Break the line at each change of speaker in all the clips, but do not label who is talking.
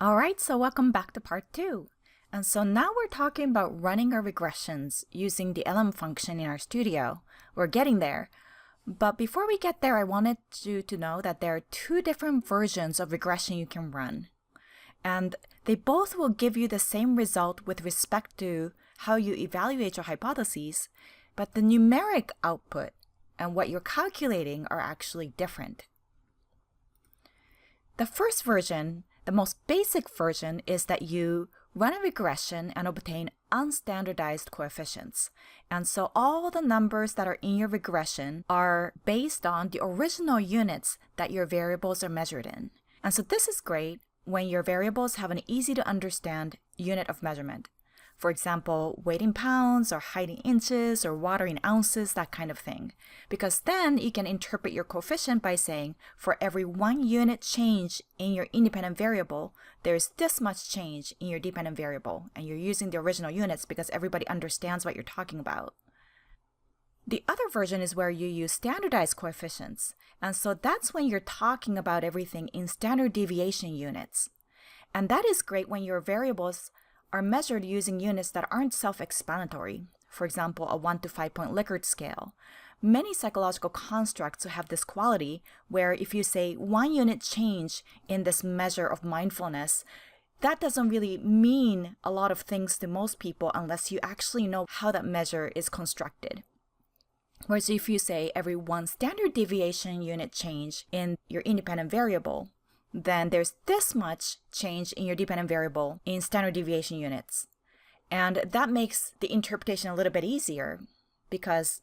Alright, so welcome back to part 2. And so now we're talking about running our regressions using the lm function in RStudio. We're getting there. But before we get there, I wanted you to know that there are two different versions of regression you can run. And they both will give you the same result with respect to how you evaluate your hypotheses, but the numeric output and what you're calculating are actually different. The first version, the most basic version, is that you run a regression and obtain unstandardized coefficients. And so all the numbers that are in your regression are based on the original units that your variables are measured in. And so this is great when your variables have an easy to understand unit of measurement. For example, weight in pounds or height in inches or water in ounces, that kind of thing. Because then you can interpret your coefficient by saying, for every 1 unit change in your independent variable, there's this much change in your dependent variable. And you're using the original units because everybody understands what you're talking about. The other version is where you use standardized coefficients. And so that's when you're talking about everything in standard deviation units. And that is great when your variables are measured using units that aren't self-explanatory. For example, a 1 to 5 point Likert scale. Many psychological constructs have this quality where if you say 1 unit change in this measure of mindfulness, that doesn't really mean a lot of things to most people unless you actually know how that measure is constructed. Whereas if you say every 1 standard deviation unit change in your independent variable, then there's this much change in your dependent variable in standard deviation units. And that makes the interpretation a little bit easier because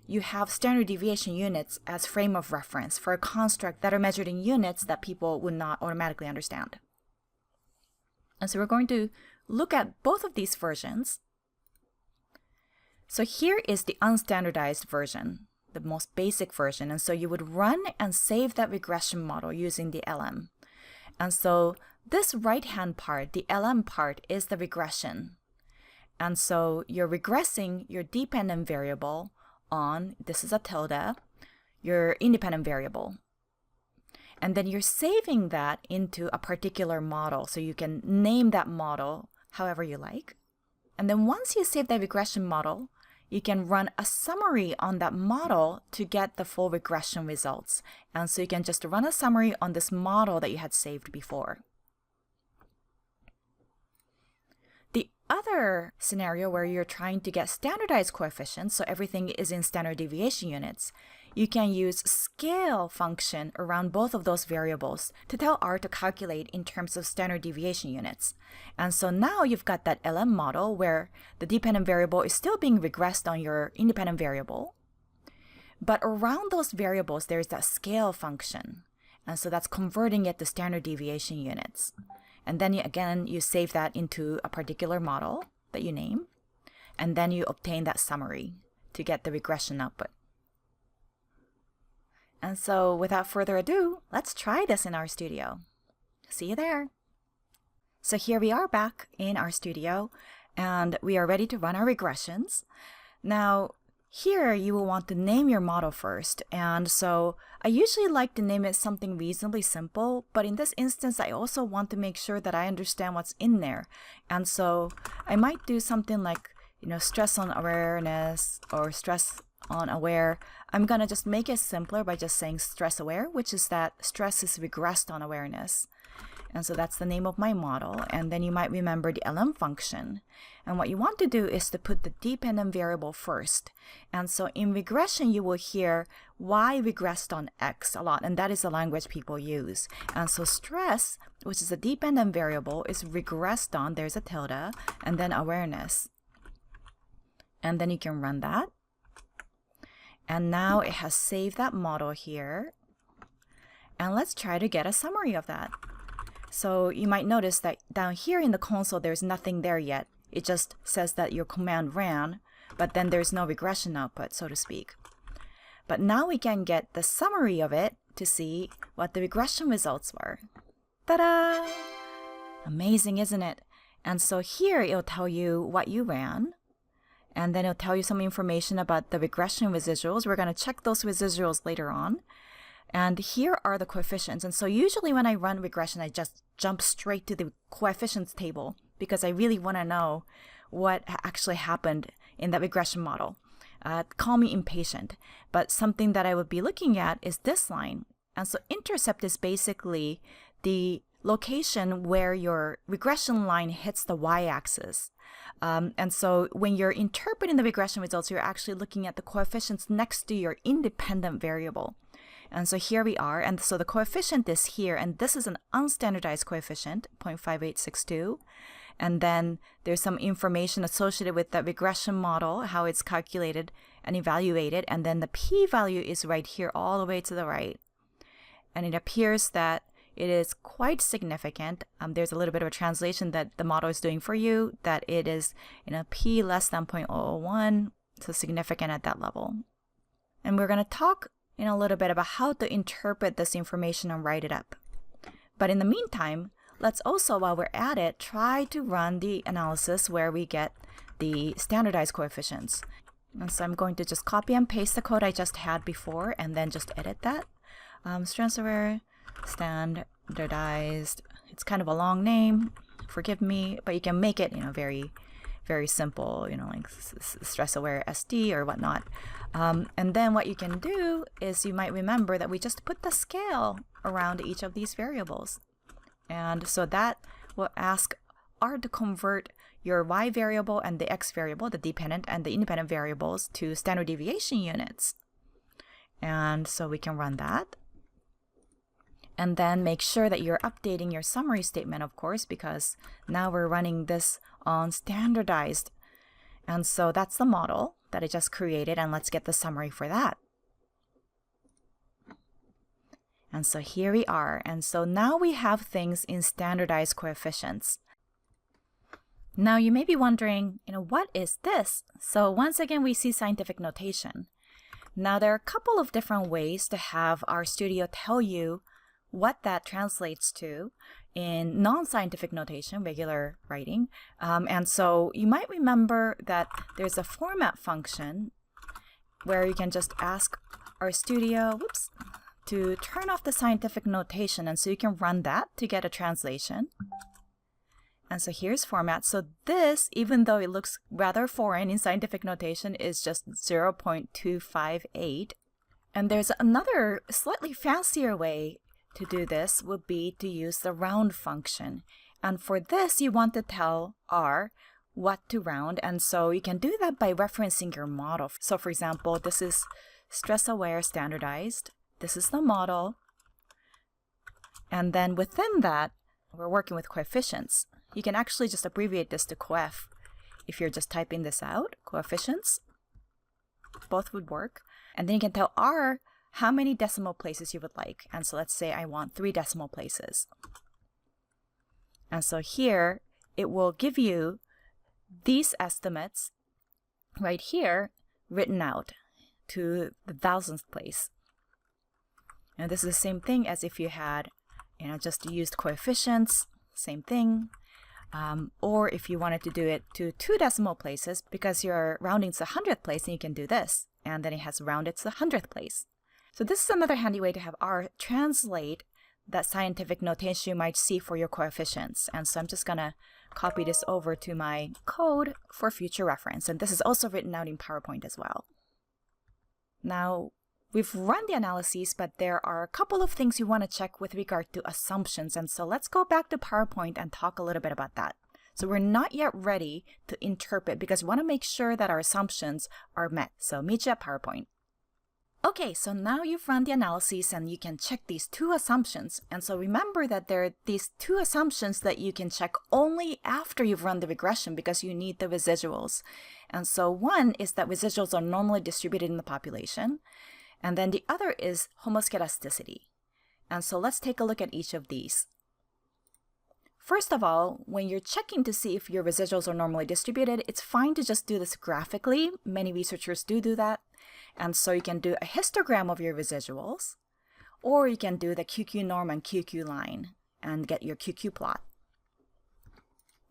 you have standard deviation units as frame of reference for a construct that are measured in units that people would not automatically understand. And so we're going to look at both of these versions. So here is the unstandardized version, the most basic version. And so you would run and save that regression model using the LM. And so this right-hand part, the LM part, is the regression. And so you're regressing your dependent variable on, this is a tilde, your independent variable. And then you're saving that into a particular model. So you can name that model however you like. And then once you save that regression model, you can run a summary on that model to get the full regression results. And so you can just run a summary on this model that you had saved before. The other scenario where you're trying to get standardized coefficients, so everything is in standard deviation units, you can use scale function around both of those variables to tell R to calculate in terms of standard deviation units. And so now you've got that LM model where the dependent variable is still being regressed on your independent variable. But around those variables, there's that scale function. And so that's converting it to standard deviation units. And then again, you save that into a particular model that you name. And then you obtain that summary to get the regression output. And so without further ado, let's try this in RStudio. See you there. So here we are back in RStudio, and we are ready to run our regressions. Now, here you will want to name your model first. And so I usually like to name it something reasonably simple, but in this instance, I also want to make sure that I understand what's in there. And so I might do something like, stress on awareness or stress on aware. I'm going to just make it simpler by just saying stress aware, which is that stress is regressed on awareness. And so that's the name of my model. And then you might remember the LM function. And what you want to do is to put the dependent variable first. And so in regression, you will hear Y regressed on X a lot. And that is the language people use. And so stress, which is a dependent variable, is regressed on, there's a tilde, and then awareness. And then you can run that. And now it has saved that model here. And let's try to get a summary of that. So you might notice that down here in the console, there's nothing there yet. It just says that your command ran, but then there's no regression output, so to speak. But now we can get the summary of it to see what the regression results were. Ta-da! Amazing, isn't it? And so here it'll tell you what you ran. And then it'll tell you some information about the regression residuals. We're going to check those residuals later on. And here are the coefficients. And so usually when I run regression, I just jump straight to the coefficients table because I really want to know what actually happened in that regression model. Call me impatient, but something that I would be looking at is this line. And so intercept is basically the location where your regression line hits the y-axis. And so when you're interpreting the regression results, you're actually looking at the coefficients next to your independent variable. And so here we are. And so the coefficient is here, and this is an unstandardized coefficient, 0.5862. And then there's some information associated with the regression model, how it's calculated and evaluated. And then the p-value is right here all the way to the right. And it appears that it is quite significant. There's a little bit of a translation that the model is doing for you, that it is p less than 0.001, so significant at that level. And we're going to talk in a little bit about how to interpret this information and write it up. But in the meantime, let's also, while we're at it, try to run the analysis where we get the standardized coefficients. And so I'm going to just copy and paste the code I just had before and then just edit that. Stress-aware, standardized. It's kind of a long name, forgive me, but you can make it, very, very simple, like stress-aware SD or whatnot. And then what you can do is you might remember that we just put the scale around each of these variables. And so that will ask R to convert your Y variable and the X variable, the dependent and the independent variables, to standard deviation units. And so we can run that. And then make sure that you're updating your summary statement, of course, because now we're running this on standardized. And so that's the model that I just created, and let's get the summary for that. And so here we are. And so now we have things in standardized coefficients. Now you may be wondering, what is this? So once again, we see scientific notation. Now there are a couple of different ways to have RStudio tell you what that translates to in non-scientific notation, regular writing. And so you might remember that there's a format function where you can just ask RStudio, to turn off the scientific notation, and so you can run that to get a translation. And so here's format. So this, even though it looks rather foreign in scientific notation, is just 0.258. And there's another slightly fancier way to do this would be to use the round function. And for this, you want to tell R what to round. And so you can do that by referencing your model. So for example, this is stress-aware standardized. This is the model. And then within that, we're working with coefficients. You can actually just abbreviate this to coef. If you're just typing this out, coefficients, both would work. And then you can tell R how many decimal places you would like. And so let's say I want 3 decimal places. And so here, it will give you these estimates right here written out to the thousandth place. And this is the same thing as if you had, just used coefficients, same thing. Or if you wanted to do it to 2 decimal places, because you're rounding to the 100th place, and you can do this. And then it has rounded to the 100th place. So this is another handy way to have R translate that scientific notation you might see for your coefficients. And so I'm just going to copy this over to my code for future reference. And this is also written out in PowerPoint as well. Now, we've run the analyses, but there are a couple of things you want to check with regard to assumptions. And so let's go back to PowerPoint and talk a little bit about that. So we're not yet ready to interpret because we want to make sure that our assumptions are met. So meet you at PowerPoint. Okay, so now you've run the analyses and you can check these 2 assumptions. And so remember that there are these 2 assumptions that you can check only after you've run the regression because you need the residuals. And so one is that residuals are normally distributed in the population. And then the other is homoscedasticity. And so let's take a look at each of these. First of all, when you're checking to see if your residuals are normally distributed, it's fine to just do this graphically. Many researchers do that. And so you can do a histogram of your residuals, or you can do the QQ norm and QQ line and get your QQ plot.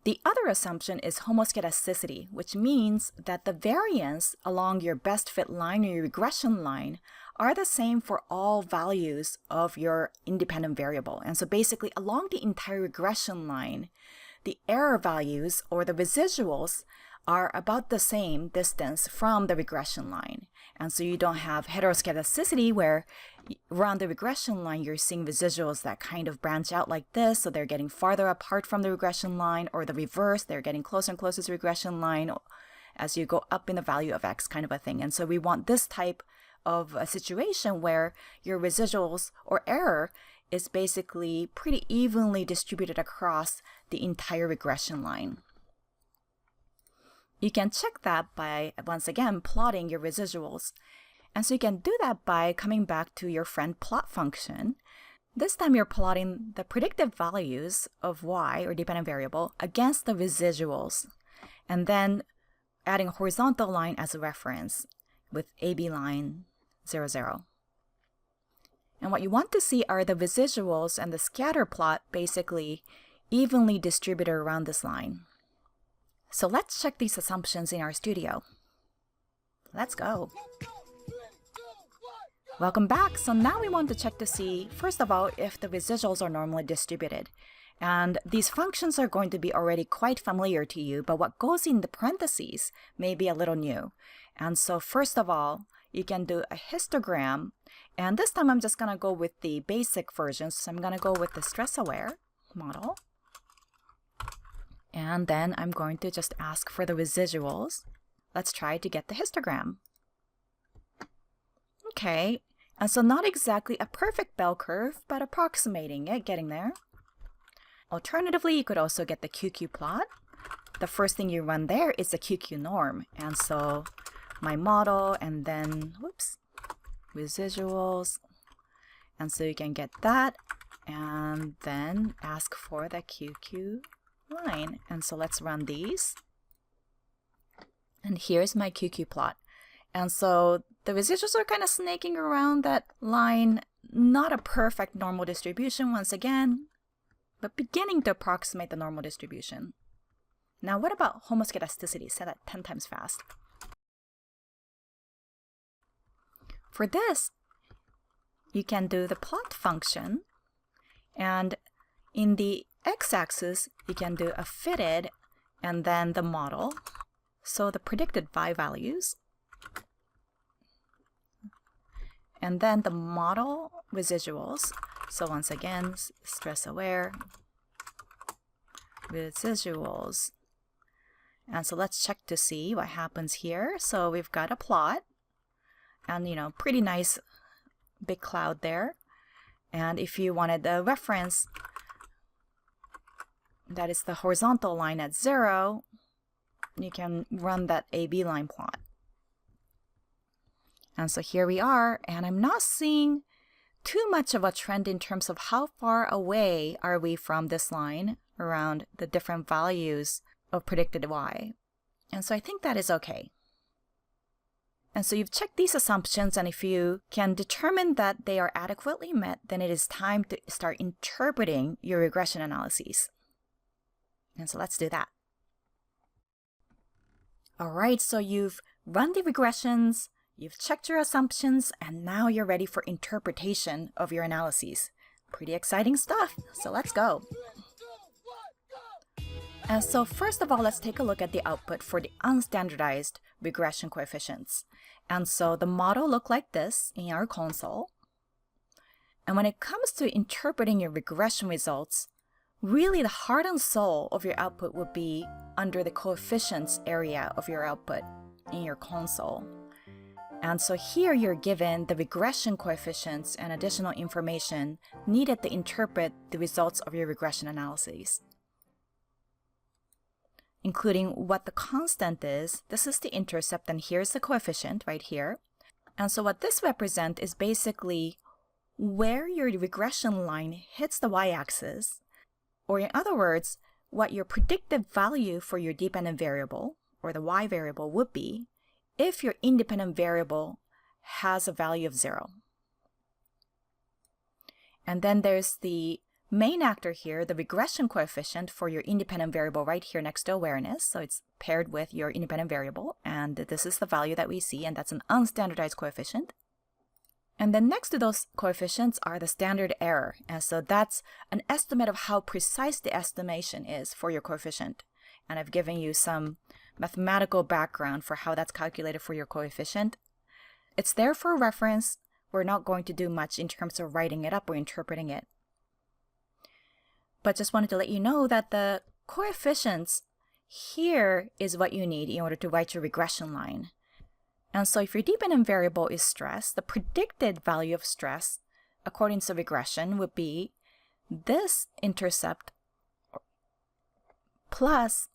The other assumption is homoscedasticity, which means that the variance along your best fit line or your regression line are the same for all values of your independent variable. And so basically along the entire regression line, the error values or the residuals are about the same distance from the regression line. And so you don't have heteroscedasticity where around the regression line you're seeing residuals that kind of branch out like this, so they're getting farther apart from the regression line, or the reverse, they're getting closer and closer to the regression line as you go up in the value of x, kind of a thing. And so we want this type of a situation where your residuals or error is basically pretty evenly distributed across the entire regression line. You can check that by, once again, plotting your residuals. And so you can do that by coming back to your friend plot function. This time you're plotting the predicted values of y, or dependent variable, against the residuals, and then adding a horizontal line as a reference with AB line 0, 0. And what you want to see are the residuals and the scatter plot basically evenly distributed around this line. So let's check these assumptions in RStudio. Let's go. Welcome back. So now we want to check to see, first of all, if the residuals are normally distributed. And these functions are going to be already quite familiar to you, but what goes in the parentheses may be a little new. And so first of all, you can do a histogram. And this time I'm just going to go with the basic version. So I'm going to go with the stress-aware model. And then I'm going to just ask for the residuals. Let's try to get the histogram. Okay, and so not exactly a perfect bell curve, but approximating it, getting there. Alternatively, you could also get the QQ plot. The first thing you run there is the QQ norm. And so my model, and then, whoops, residuals. And so you can get that, and then ask for the QQ line. And so let's run these. And here's my QQ plot. And so the residuals are kind of snaking around that line. Not a perfect normal distribution once again, but beginning to approximate the normal distribution. Now what about homoscedasticity? Say that 10 times fast. For this, you can do the plot function, and in the x-axis, you can do a fitted and then the model. So the predicted y values. And then the model residuals. So once again, stress-aware, residuals. And so let's check to see what happens here. So we've got a plot, and pretty nice big cloud there. And if you wanted the reference, that is the horizontal line at 0, you can run that AB line plot. And so here we are, and I'm not seeing too much of a trend in terms of how far away are we from this line around the different values of predicted y. And so I think that is okay. And so you've checked these assumptions, and if you can determine that they are adequately met, then it is time to start interpreting your regression analyses. And so let's do that. All right, so you've run the regressions, you've checked your assumptions, and now you're ready for interpretation of your analyses. Pretty exciting stuff, so let's go. And so first of all, let's take a look at the output for the unstandardized regression coefficients. And so the model looked like this in our console. And when it comes to interpreting your regression results, really the heart and soul of your output would be under the coefficients area of your output in your console. And so here you're given the regression coefficients and additional information needed to interpret the results of your regression analyses, including what the constant is. This is the intercept, and here's the coefficient right here. And so what this represents is basically where your regression line hits the y-axis, or in other words, what your predicted value for your dependent variable, or the y variable, would be if your independent variable has a value of 0. And then there's the main actor here, the regression coefficient for your independent variable right here next to awareness. So it's paired with your independent variable, and this is the value that we see, and that's an unstandardized coefficient. And then next to those coefficients are the standard error. And so that's an estimate of how precise the estimation is for your coefficient. And I've given you some mathematical background for how that's calculated for your coefficient. It's there for reference. We're not going to do much in terms of writing it up or interpreting it. But just wanted to let you know that the coefficients here is what you need in order to write your regression line. And so if your dependent variable is stress, the predicted value of stress, according to regression, would be this intercept plus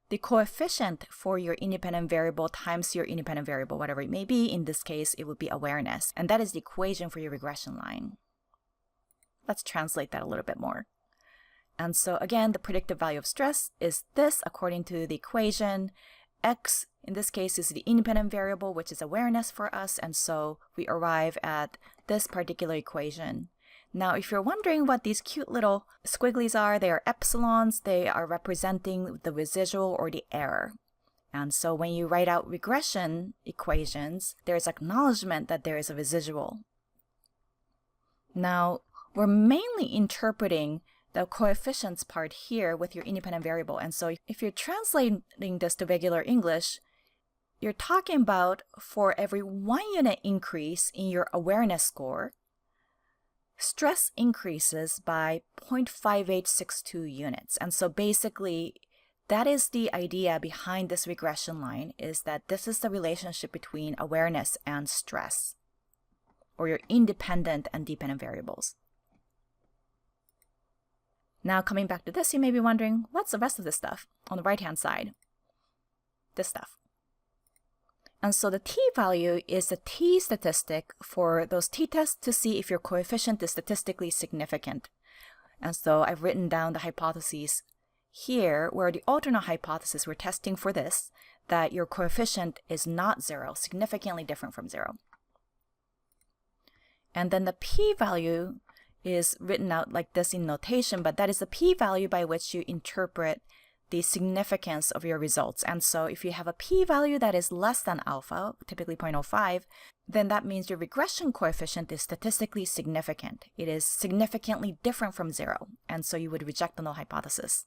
the coefficient for your independent variable times your independent variable, whatever it may be. In this case, it would be awareness. And that is the equation for your regression line. Let's translate that a little bit more. And so again, the predicted value of stress is this according to the equation. X, in this case, is the independent variable, which is awareness for us. And so we arrive at this particular equation. Now, if you're wondering what these cute little squigglies are, they are epsilons. They are representing the residual or the error. And so when you write out regression equations, there's acknowledgement that there is a residual. Now, we're mainly interpreting the coefficients part here with your independent variable. And so if you're translating this to regular English, you're talking about for every 1 unit increase in your awareness score, stress increases by 0.5862 units. And so basically, that is the idea behind this regression line, is that this is the relationship between awareness and stress, or your independent and dependent variables. Now, coming back to this, you may be wondering, what's the rest of this stuff on the right-hand side? This stuff. And so the t-value is the t-statistic for those t-tests to see if your coefficient is statistically significant. And so I've written down the hypotheses here, where the alternate hypothesis, we're testing for this, that your coefficient is not 0, significantly different from 0. And then the p-value is written out like this in notation, but that is the p-value by which you interpret the significance of your results. And so if you have a p-value that is less than alpha, typically 0.05, then that means your regression coefficient is statistically significant. It is significantly different from 0, and so you would reject the null hypothesis.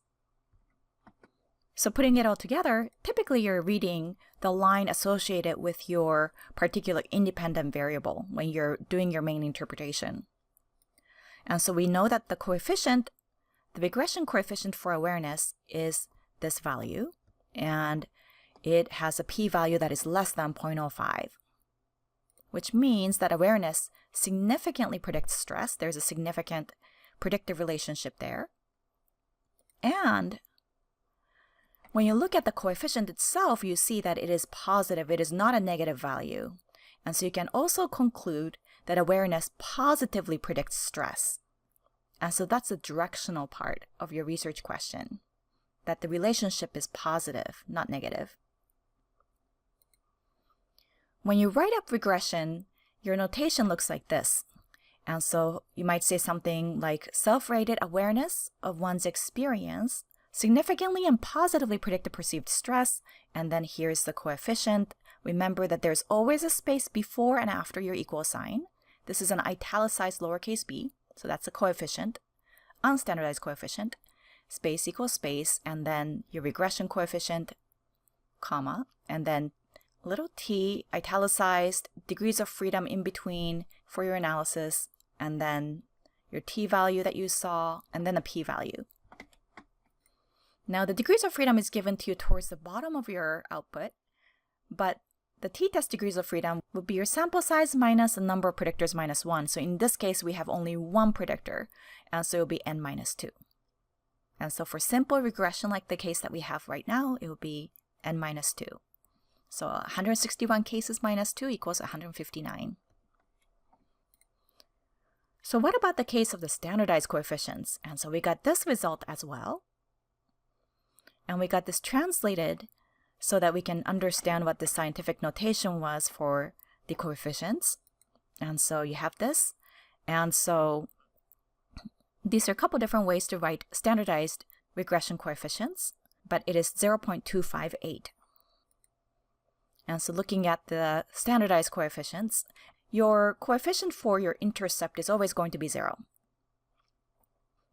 So putting it all together, typically you're reading the line associated with your particular independent variable when you're doing your main interpretation. And so we know that the coefficient, the regression coefficient for awareness is this value, and it has a p-value that is less than 0.05, which means that awareness significantly predicts stress. There's a significant predictive relationship there. And when you look at the coefficient itself, you see that it is positive. It is not a negative value. And so you can also conclude that awareness positively predicts stress. And so that's the directional part of your research question, that the relationship is positive, not negative. When you write up regression, your notation looks like this. And so you might say something like self-rated awareness of one's experience significantly and positively predict the perceived stress, and then here's the coefficient. Remember that there's always a space before and after your equal sign. This is an italicized lowercase b, so that's a coefficient, unstandardized coefficient, space equals space, and then your regression coefficient, comma, and then little t, italicized, degrees of freedom in between for your analysis, and then your t-value that you saw, and then a p-value. Now, the degrees of freedom is given to you towards the bottom of your output, but the t-test degrees of freedom would be your sample size minus the number of predictors minus 1. So in this case, we have only one predictor, and so it will be n minus 2. And so for simple regression like the case that we have right now, it will be n minus 2. So 161 cases minus 2 equals 159. So what about the case of the standardized coefficients? And so we got this result as well. And we got this translated so that we can understand what the scientific notation was for the coefficients. And so you have this. And so These are a couple different ways to write standardized regression coefficients, but it is 0.258. And so looking at the standardized coefficients, your coefficient for your intercept is always going to be 0.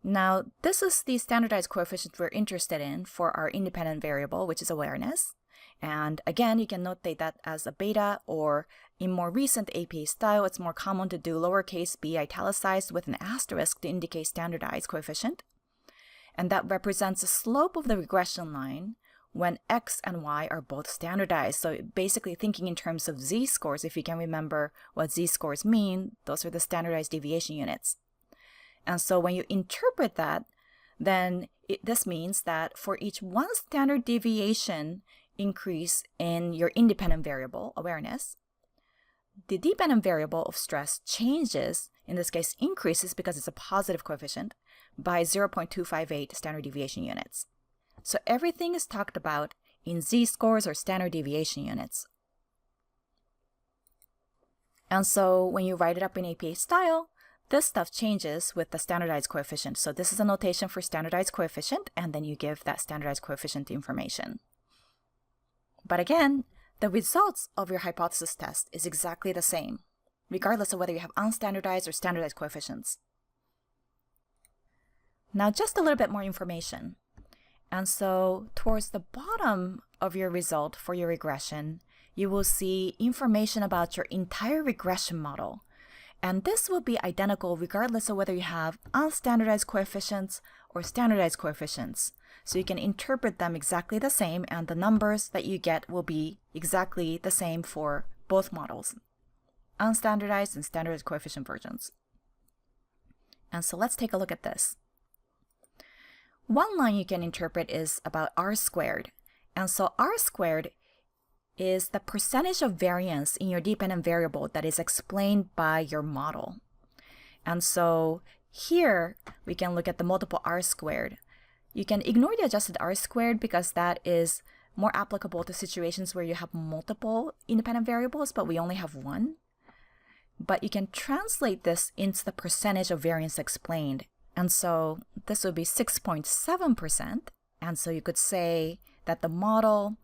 Now, this is the standardized coefficient we're interested in for our independent variable, which is awareness. And again, you can notate that as a beta, or in more recent APA style, it's more common to do lowercase b italicized with an asterisk to indicate standardized coefficient. And that represents the slope of the regression line when x and y are both standardized. So basically thinking in terms of z-scores, if you can remember what z-scores mean, those are the standardized deviation units. And so when you interpret that, then this means that for each one standard deviation increase in your independent variable, awareness, the dependent variable of stress changes, in this case increases because it's a positive coefficient, by 0.258 standard deviation units. So everything is talked about in z-scores or standard deviation units. And so when you write it up in APA style, this stuff changes with the standardized coefficient. So this is a notation for standardized coefficient, and then you give that standardized coefficient information. But again, the results of your hypothesis test is exactly the same, regardless of whether you have unstandardized or standardized coefficients. Now just a little bit more information. And so towards the bottom of your result for your regression, you will see information about your entire regression model. And this will be identical regardless of whether you have unstandardized coefficients or standardized coefficients. So you can interpret them exactly the same, and the numbers that you get will be exactly the same for both models, unstandardized and standardized coefficient versions. And so let's take a look at this. One line you can interpret is about r squared. And so r squared is the percentage of variance in your dependent variable that is explained by your model. And so here we can look at the multiple r squared. You can ignore the adjusted r squared because that is more applicable to situations where you have multiple independent variables, but we only have one. But you can translate this into the percentage of variance explained. And so this would be 6.7%. And so you could say that the model,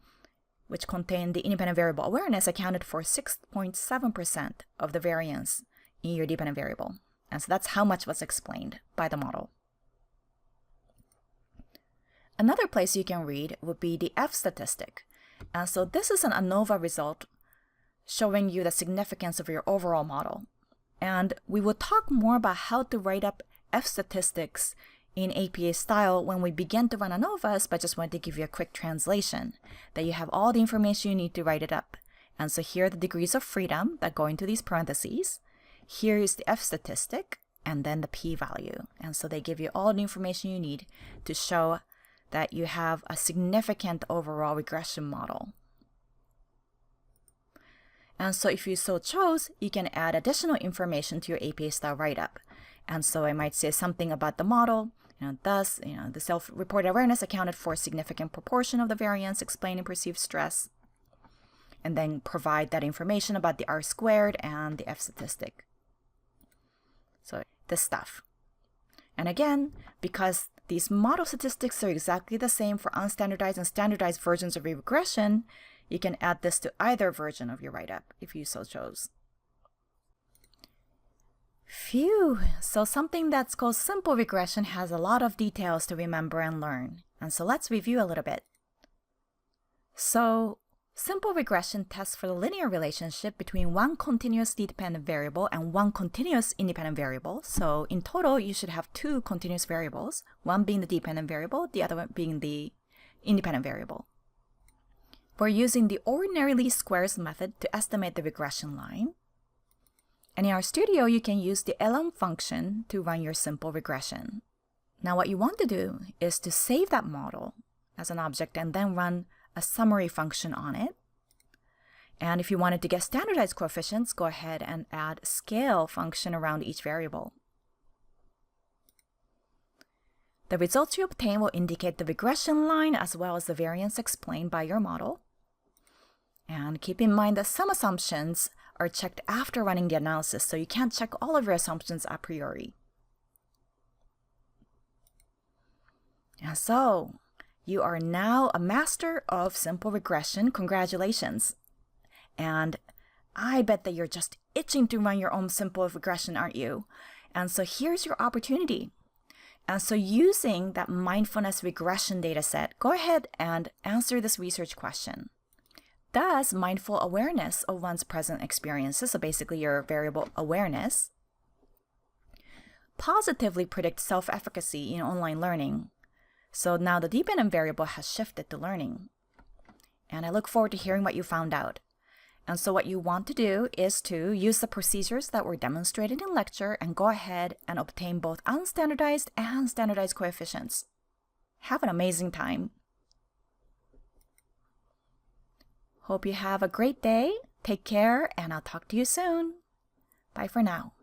which contained the independent variable awareness, accounted for 6.7% of the variance in your dependent variable. And so that's how much was explained by the model. Another place you can read would be the F statistic. And so this is an ANOVA result showing you the significance of your overall model. And we will talk more about how to write up F statistics in APA style when we begin to run ANOVAs, but just wanted to give you a quick translation that you have all the information you need to write it up. And so here are the degrees of freedom that go into these parentheses. Here is the F statistic and then the p-value. And so they give you all the information you need to show that you have a significant overall regression model. And so if you so chose, you can add additional information to your APA style write-up. And so I might say something about the model. Thus, the self-reported awareness accounted for a significant proportion of the variance explaining perceived stress. And then provide that information about the R squared and the F statistic. So this stuff. And again, because these model statistics are exactly the same for unstandardized and standardized versions of regression, you can add this to either version of your write-up if you so chose. Phew! So something that's called simple regression has a lot of details to remember and learn. And so let's review a little bit. So simple regression tests for the linear relationship between one continuous dependent variable and one continuous independent variable. So in total, you should have two continuous variables, one being the dependent variable, the other one being the independent variable. We're using the ordinary least squares method to estimate the regression line. And in RStudio, you can use the lm function to run your simple regression. Now what you want to do is to save that model as an object and then run a summary function on it. And if you wanted to get standardized coefficients, go ahead and add a scale function around each variable. The results you obtain will indicate the regression line as well as the variance explained by your model. And keep in mind that some assumptions are checked after running the analysis, so you can't check all of your assumptions a priori. And so, you are now a master of simple regression. Congratulations. And I bet that you're just itching to run your own simple regression, aren't you? And so here's your opportunity. And so using that mindfulness regression dataset, go ahead and answer this research question. Does mindful awareness of one's present experiences, so basically your variable awareness, positively predict self-efficacy in online learning? So now the dependent variable has shifted to learning. And I look forward to hearing what you found out. And so what you want to do is to use the procedures that were demonstrated in lecture and go ahead and obtain both unstandardized and standardized coefficients. Have an amazing time. Hope you have a great day. Take care, and I'll talk to you soon. Bye for now.